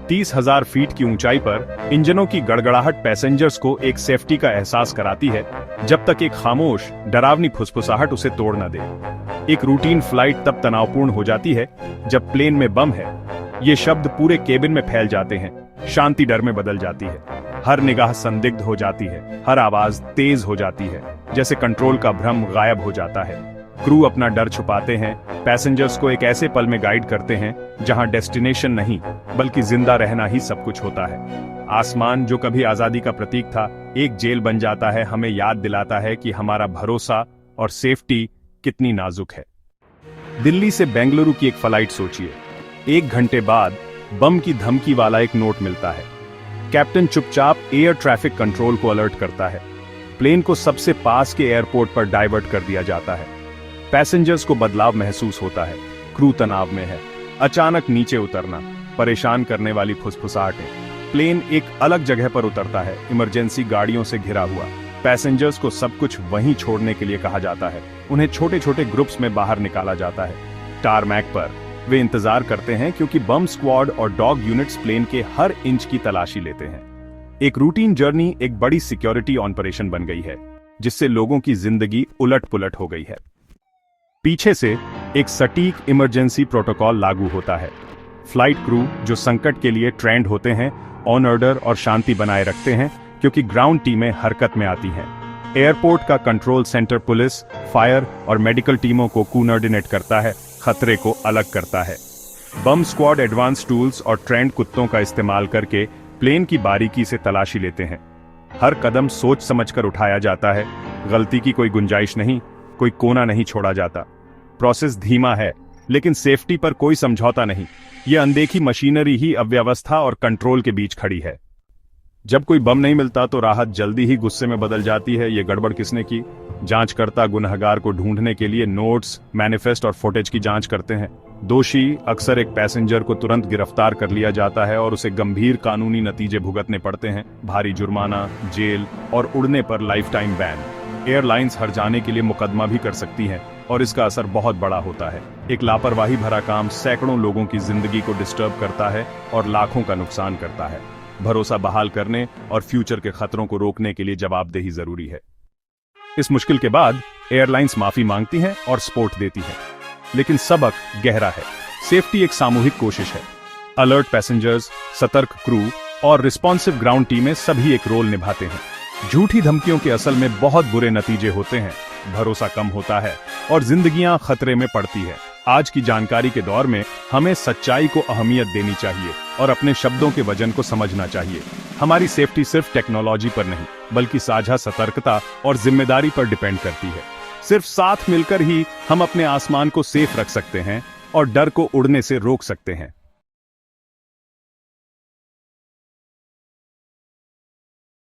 30,000 feet की ऊंचाई पर इंजनों की गड़गड़ाहट पैसेंजर्स को एक सेफ्टी का एहसास कराती है, जब तक एक खामोश डरावनी फुसफुसाहट उसे तोड़ न दे। एक रूटीन फ्लाइट तब तनावपूर्ण हो जाती है जब प्लेन में बम है। ये शब्द पूरे केबिन में फैल जाते हैं, शांति डर में बदल जाती है, हर निगाह संदिग्ध हो जाती है, हर आवाज तेज हो जाती है, जैसे कंट्रोल का भ्रम गायब हो जाता है। क्रू अपना डर छुपाते हैं, पैसेंजर्स को एक ऐसे पल में गाइड करते हैं जहां डेस्टिनेशन नहीं बल्कि जिंदा रहना ही सब कुछ होता है। आसमान जो कभी आजादी का प्रतीक था, एक जेल बन जाता है, हमें याद दिलाता है कि हमारा भरोसा और सेफ्टी कितनी नाजुक है। दिल्ली से बेंगलुरु की एक फ्लाइट सोचिए। 1 घंटे बाद बम की धमकी वाला एक नोट मिलता है। कैप्टन चुपचाप एयर ट्रैफिक कंट्रोल को अलर्ट करता है। प्लेन को सबसे पास के एयरपोर्ट पर डाइवर्ट कर दिया जाता है। पैसेंजर्स को बदलाव महसूस होता है, क्रू तनाव में है। अचानक नीचे उतरना, परेशान करने वाली फुसफुसाहटें। प्लेन एक अलग जगह पर उतरता है, इमरजेंसी गाड़ियों से घिरा हुआ। पैसेंजर्स को सब कुछ वहीं छोड़ने के लिए कहा जाता है। उन्हें छोटे छोटे ग्रुप्स में बाहर निकाला जाता है। टारमैक पर वे इंतजार करते हैं, क्योंकि बम स्क्वाड और डॉग यूनिट्स प्लेन के हर इंच की तलाशी लेते हैं। एक रूटीन जर्नी एक बड़ी सिक्योरिटी ऑपरेशन बन गई है, जिससे लोगों की जिंदगी उलट पुलट हो गई है। पीछे से एक सटीक इमरजेंसी प्रोटोकॉल लागू होता है। फ्लाइट क्रू जो संकट के लिए ट्रेंड होते हैं, ऑन ऑर्डर और शांति बनाए रखते हैं, क्योंकि ग्राउंड टीमें हरकत में आती हैं। एयरपोर्ट का कंट्रोल सेंटर पुलिस, फायर और मेडिकल टीमों को कोऑर्डिनेट करता है, खतरे को अलग करता है। बम स्क्वाड एडवांस टूल्स और ट्रेंड कुत्तों का इस्तेमाल करके प्लेन की बारीकी से तलाशी लेते हैं। हर कदम सोच समझकर उठाया जाता है, गलती की कोई गुंजाइश नहीं, कोई कोना नहीं छोड़ा जाता। प्रोसेस धीमा है, लेकिन सेफ्टी पर कोई समझौता नहीं। यह अनदेखी मशीनरी ही अव्यवस्था और कंट्रोल के बीच खड़ी है। जब कोई बम नहीं मिलता तो राहत जल्दी ही गुस्से में बदल जाती है। ये गड़बड़ किसने की? जांचकर्ता गुनहगार को ढूंढने के लिए नोट्स, मैनिफेस्ट और फुटेज की जांच करते हैं। दोषी अक्सर एक पैसेंजर को तुरंत गिरफ्तार कर लिया जाता है और उसे गंभीर कानूनी नतीजे भुगतने पड़ते हैं। भारी जुर्माना, जेल और उड़ने पर लाइफ टाइम बैन। एयरलाइंस हर जाने के लिए मुकदमा भी कर सकती हैं और इसका असर बहुत बड़ा होता है। एक लापरवाही भरा काम सैकड़ों लोगों की जिंदगी को डिस्टर्ब करता है और लाखों का नुकसान करता है। भरोसा बहाल करने और फ्यूचर के खतरों को रोकने के लिए जवाबदेही जरूरी है। इस मुश्किल के बाद एयरलाइंस माफी मांगती हैं और सपोर्ट देती हैं, लेकिन सबक गहरा है। सेफ्टी एक सामूहिक कोशिश है। अलर्ट पैसेंजर्स, सतर्क क्रू और रिस्पॉन्सिव ग्राउंड टीमें सभी एक रोल निभाते हैं। झूठी धमकियों के असल में बहुत बुरे नतीजे होते हैं, भरोसा कम होता है और जिंदगियां खतरे में पड़ती है। आज की जानकारी के दौर में हमें सच्चाई को अहमियत देनी चाहिए और अपने शब्दों के वजन को समझना चाहिए। हमारी सेफ्टी सिर्फ टेक्नोलॉजी पर नहीं, बल्कि साझा सतर्कता और जिम्मेदारी पर डिपेंड करती है। सिर्फ साथ मिलकर ही हम अपने आसमान को सेफ रख सकते हैं और डर को उड़ने से रोक सकते हैं।